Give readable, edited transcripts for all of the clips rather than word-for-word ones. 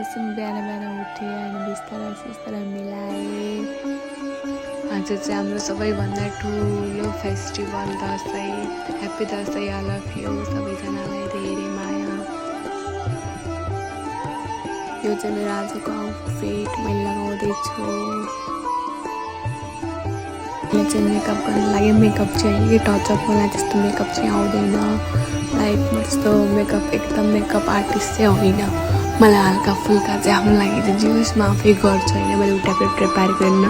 एकैछिन बिहान उठेँ अनि बिस्तारै मिलाएँ। आज चाहिँ हाम्रो सबैभन्दा ठुलो festival Dashain. Happy Dashain all of you, सबैजनालाई धेरै माया। यो चाहिँ मेरो आजको आउटफिट मैले लगाउँदैछु। मैले चाहिँ मेकअप गर्न लागि मेकअप चाहिँ अलिकति टचअप मलाई त्यस्तो मेकअप चाहिँ आउँदैन। लाइफमा त्यस्तो एकदम मेकअप आर्टिस्ट चाहिँ होइन। मलाई हल्का फुल्का चाहिँ आफ्नो लागि चाहिँ जे होस् म आफै गर्छु होइन। मैले उल्टा प्रिपेयर गर्न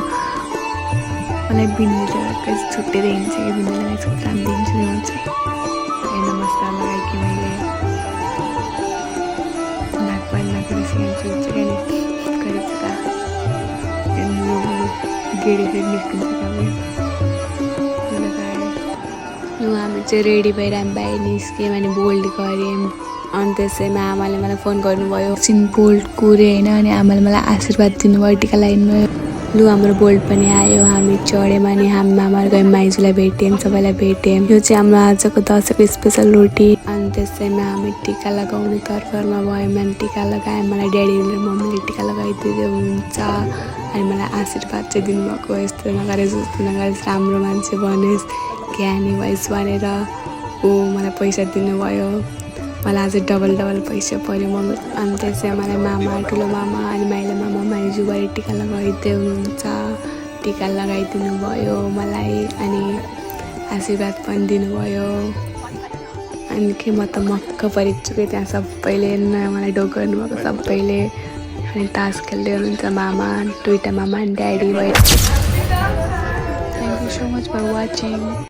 मलाई बिन्दीले छुट्टै देखिन्छ कि बिन्दीलाई छुट्टा दिन्छु म चाहिँ। नमस्कार लगाएँ मैले नाकमा सिकाउँछु चाहिँ गरिबका गेडी निस्किन्छ हामी चाहिँ रेडी भएर हामी बाहिर निस्क्यौँ अनि बोल्ड गऱ्यौँ। अनि त्यसैमा आमाले मलाई फोन गर्नुभयो, एकछिन बोल्ड कुरेँ होइन। अनि आमाले मलाई आशीर्वाद दिनुभयो, टिका लगाइदिनुभयो। लु हाम्रो बोल्ड पनि आयो, हामी चढ्यौँ अनि हामी मामाहरू गयौँ, माइजूलाई भेट्यौँ, सबैलाई भेट्यौँ। यो चाहिँ हाम्रो आजको दसैँको स्पेसल रोटी। अनि त्यसैमा हामी टिका लगाउने तर्फरमा भयौँ अनि टिका लगायौँ। मलाई ड्याडी र मम्मीले टिका लगाइदिँदै हुनुहुन्छ अनि मलाई आशीर्वाद चाहिँ दिनुभएको, यस्तो नगरेस् उस्तो नगरेस्, राम्रो मान्छे बनेस्, ज्ञानी भइस् भनेर मलाई पैसा दिनुभयो। मलाई आज डबल पैसा पऱ्यो मम्मी। अनि त्यसै मलाई मामा, ठुलो मामा अनि माइला मामा, माइजू गएर टिका लगाइदिँदै हुनुहुन्छ, टिका लगाइदिनु भयो मलाई अनि आशीर्वाद पनि दिनुभयो। अनि के म त मक्क परिन्छु कि त्यहाँ सबैले मलाई डोक गर्नुभएको सबैले। अनि तास खेल्दै हुनुहुन्छ मामा, दुईवटा मामा अनि ड्याडी भयो। Thank you so much for watching.